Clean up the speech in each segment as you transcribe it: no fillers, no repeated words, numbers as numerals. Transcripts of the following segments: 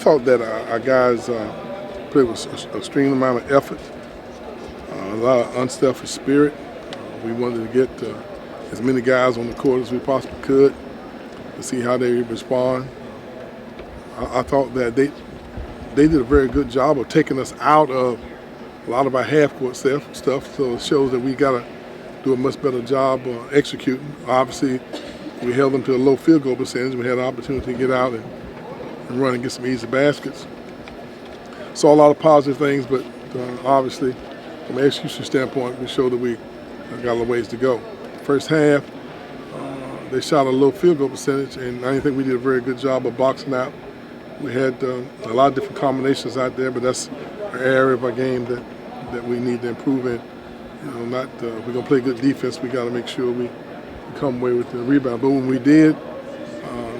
thought that our guys played with an extreme amount of effort, a lot of unselfish spirit. We wanted to get as many guys on the court as we possibly could to see how they respond. I thought that they did a very good job of taking us out of a lot of our half-court stuff, so it shows that we got to do a much better job executing. Obviously, we held them to a low field goal percentage. We had an opportunity to get out and run and get some easy baskets. Saw a lot of positive things, but obviously, from an execution standpoint, we showed that we got a little ways to go. First half, they shot a low field goal percentage, and I didn't think we did a very good job of boxing out. We had a lot of different combinations out there, but that's an area of our game that we need to improve in. If we're going to play good defense, we got to make sure we come away with the rebound. But when we did,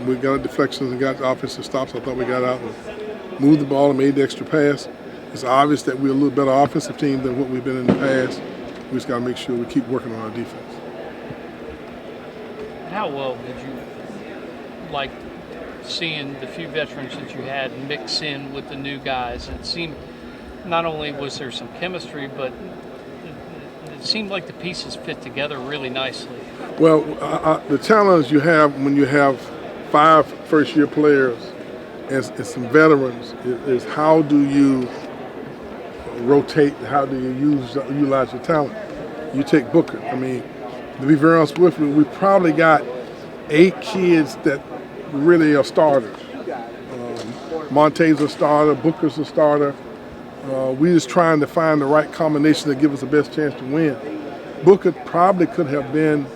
we got deflections and got offensive stops. I thought we got out and moved the ball and made the extra pass. It's obvious that we're a little better offensive team than what we've been in the past. We just got to make sure we keep working on our defense. How well did you like seeing the few veterans that you had mix in with the new guys? It seemed not only was there some chemistry, but it seemed like the pieces fit together really nicely. Well, the challenge you have when you have 5 first-year players and some veterans is how do you rotate, how do you utilize your talent? You take Booker. I mean, to be very honest with you, we probably got 8 kids that really are starters. Monte's a starter, Booker's a starter. We're just trying to find the right combination to give us the best chance to win. Booker probably could have been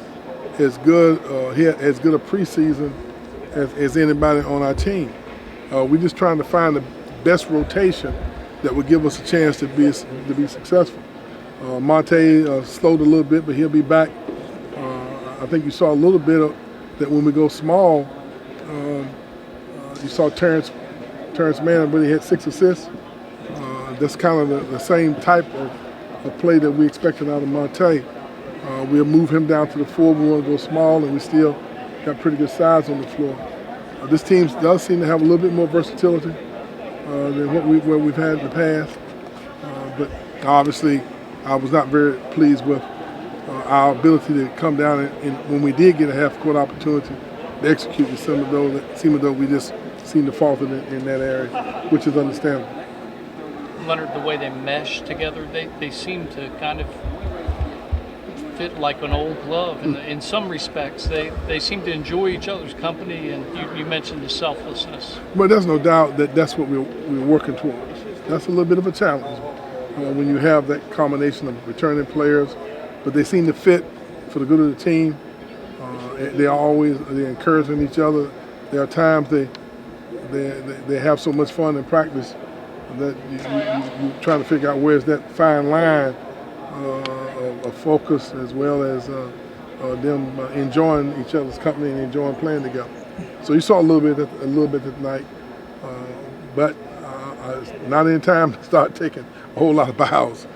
as good, he had as good a preseason as anybody on our team. We're just trying to find the best rotation that would give us a chance to be successful. Monte slowed a little bit, but he'll be back. I think you saw a little bit of that when we go small. You saw Terrence Mann really had 6 assists. That's kind of the same type of play that we expected out of Monte. We'll move him down to the 4. We want to go small, and we still got pretty good size on the floor. This team does seem to have a little bit more versatility than what we've had in the past. But obviously, I was not very pleased with our ability to come down and when we did get a half-court opportunity to execute, it seemed as though we just seemed to falter in that area, which is understandable. Leonard, the way they mesh together, they seem to kind of fit like an old glove. In some respects, they seem to enjoy each other's company, and you mentioned the selflessness. But there's no doubt that that's what we're working towards. That's a little bit of a challenge when you have that combination of returning players, but they seem to fit for the good of the team. They're encouraging each other. There are times they have so much fun in practice that you're trying to figure out where's that fine line of focus as well as them enjoying each other's company and enjoying playing together. So you saw a little bit tonight, but not in time to start taking a whole lot of bows.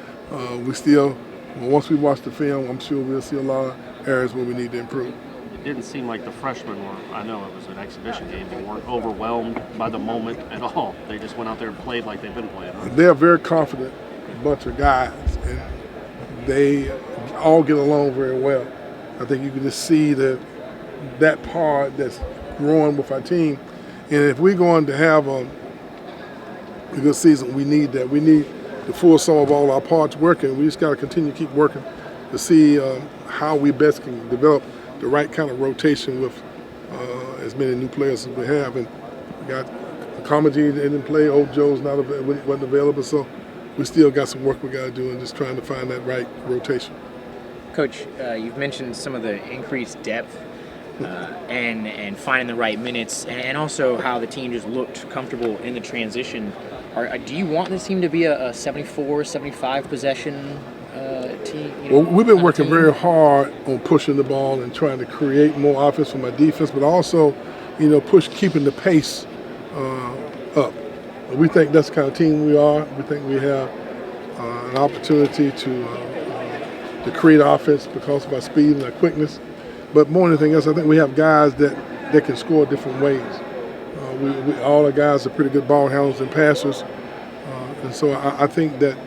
Once we watch the film, I'm sure we'll see a lot of areas where we need to improve. It didn't seem like the freshmen were, I know it was an exhibition game, they weren't overwhelmed by the moment at all. They just went out there and played like they've been playing. Huh? They're a very confident bunch of guys, and they all get along very well. I think you can just see that part that's growing with our team. And if we're going to have a good season, we need that. We need the full sum of all our parts working. We just got to continue to keep working to see how we best can develop the right kind of rotation with as many new players as we have. And we got Comedy didn't play, Old Joe's wasn't available, so we still got some work we got to do and just trying to find that right rotation. Coach, you've mentioned some of the increased depth and finding the right minutes, and also how the team just looked comfortable in the transition. Do you want this team to be a 74, 75 possession team? Well, we've been working very hard on pushing the ball and trying to create more offense from our defense, but also, keeping the pace up. We think that's the kind of team we are. We think we have an opportunity to create offense because of our speed and our quickness. But more than anything else, I think we have guys that can score different ways. All our guys are pretty good ball handlers and passers, and so I think that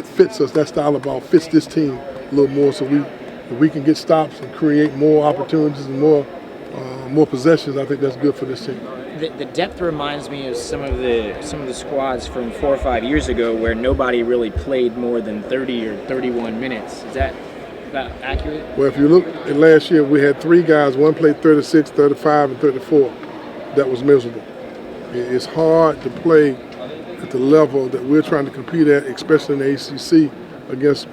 fits us. That style of ball fits this team a little more. So if we can get stops and create more opportunities and more possessions, I think that's good for this team. The depth reminds me of some of the squads from 4 or 5 years ago, where nobody really played more than 30 or 31 minutes. Is that about accurate? Well, if you look at last year, we had 3 guys. One played 36, 35, and 34. That was miserable. It's hard to play at the level that we're trying to compete at, especially in the ACC, against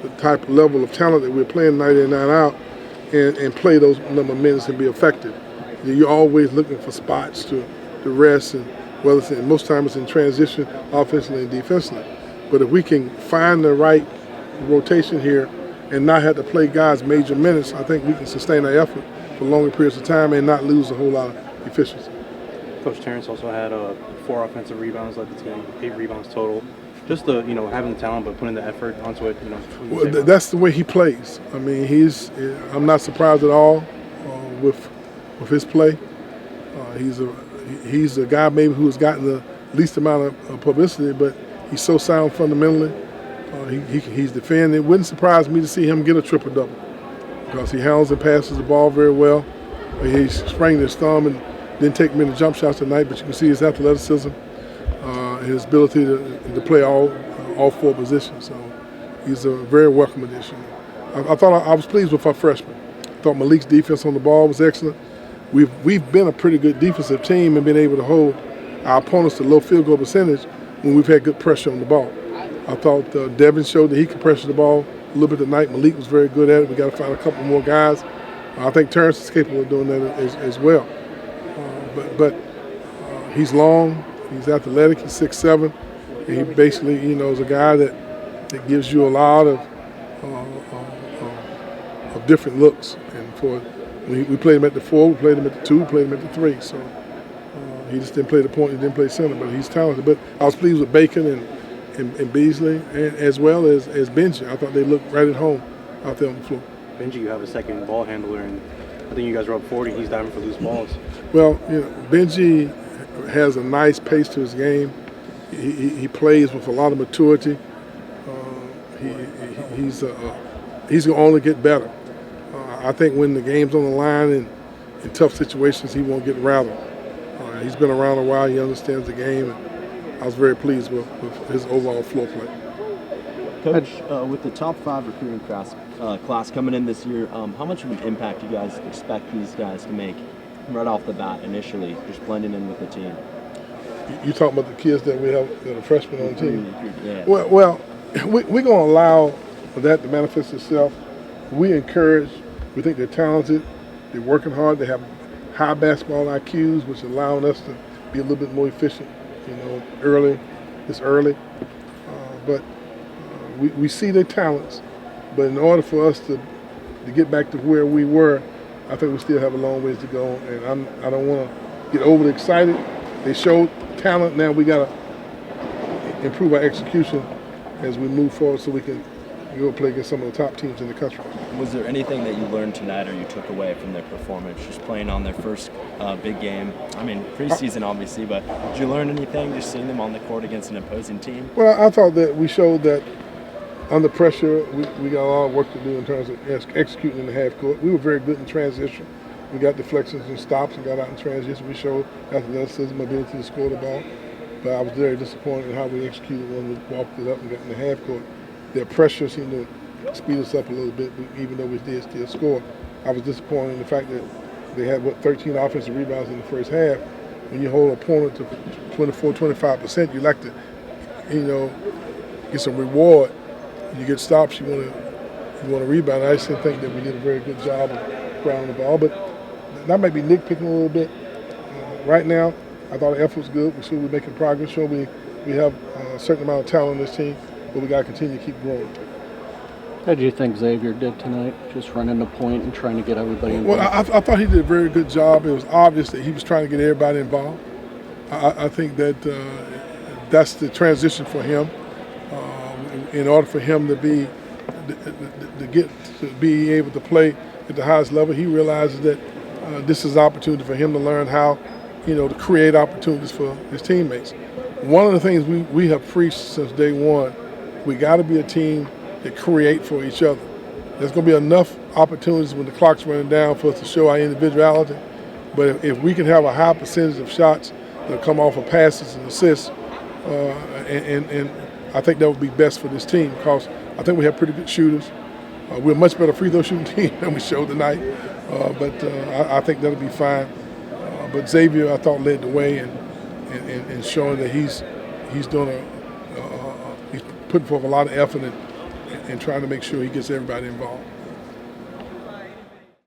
the type of level of talent that we're playing night in, night out, and play those number of minutes and be effective. You're always looking for spots to rest, and whether it's most times it's in transition, offensively and defensively. But if we can find the right rotation here and not have to play guys major minutes, I think we can sustain our effort for longer periods of time and not lose a whole lot of efficiency. Coach Terrence also had 4 offensive rebounds, led the team, 8 rebounds total. Just having the talent but putting the effort onto it. Well, that's the way he plays. I mean, I'm not surprised at all with his play. He's a guy maybe who's gotten the least amount of publicity, but he's so sound fundamentally. He's defending. It wouldn't surprise me to see him get a triple-double because he handles and passes the ball very well. He sprained his thumb and didn't take many jump shots tonight, but you can see his athleticism, his ability to play all 4 positions. So he's a very welcome addition. I thought I was pleased with our freshmen. I thought Malik's defense on the ball was excellent. We've been a pretty good defensive team and been able to hold our opponents to low field goal percentage when we've had good pressure on the ball. I thought Devin showed that he could pressure the ball a little bit tonight. Malik was very good at it. We got to find a couple more guys. I think Terrence is capable of doing that as well. But he's long, he's athletic, he's 6'7". And he basically, is a guy that gives you a lot of different looks. And we played him at the 4, we played him at the 2, we played him at the 3. So he just didn't play the point, he didn't play center, but he's talented. But I was pleased with Bacon and Beasley, and as well as Benji. I thought they looked right at home out there on the floor. Benji, you have a second ball handler, and I think you guys were up 40. He's diving for loose balls. Well, Benji has a nice pace to his game. He plays with a lot of maturity. He's going to only get better. I think when the game's on the line and in tough situations, he won't get rattled. He's been around a while. He understands the game. And I was very pleased with his overall floor play. Coach, with the top 5 recruiting class coming in this year, how much of an impact do you guys expect these guys to make right off the bat initially, just blending in with the team? You talking about the kids that we have that are freshmen on the team? Yeah. Well, we're going to allow that to manifest itself. We encourage. We think they're talented. They're working hard. They have high basketball IQs, which allowing us to be a little bit more efficient, early. But we see their talents. But in order for us to get back to where we were, I think we still have a long ways to go. And I don't want to get overly excited. They showed talent. Now we got to improve our execution as we move forward so we can go play against some of the top teams in the country. Was there anything that you learned tonight or you took away from their performance, just playing on their first big game? I mean, preseason obviously, but did you learn anything just seeing them on the court against an opposing team? Well, I thought that we showed that under pressure, we got a lot of work to do in terms of executing in the half court. We were very good in transition. We got deflections and stops and got out in transition. We showed athleticism, ability to score the ball. But I was very disappointed in how we executed when we walked it up and got in the half court. Their pressure seemed to speed us up a little bit, even though we did still score. I was disappointed in the fact that they had, 13 offensive rebounds in the first half. When you hold an opponent to 24, 25%, you like to, get some reward. You get stops, you want to rebound. I just didn't think that we did a very good job of grounding the ball, but that might be nitpicking a little bit. Right now, I thought the effort was good. We see we're making progress. Sure, we have a certain amount of talent in this team, but we got to continue to keep growing. How do you think Xavier did tonight, just running the point and trying to get everybody involved? Well, I thought he did a very good job. It was obvious that he was trying to get everybody involved. I think that that's the transition for him. In order for him to be able to play at the highest level, he realizes that this is an opportunity for him to learn how, to create opportunities for his teammates. One of the things we have preached since day one, we got to be a team that create for each other. There's going to be enough opportunities when the clock's running down for us to show our individuality, but if we can have a high percentage of shots that come off of passes and assists, and I think that would be best for this team because I think we have pretty good shooters. We're a much better free throw shooting team than we showed tonight, but I think that'll be fine. But Xavier, I thought, led the way in showing that he's doing he's putting forth a lot of effort and trying to make sure he gets everybody involved.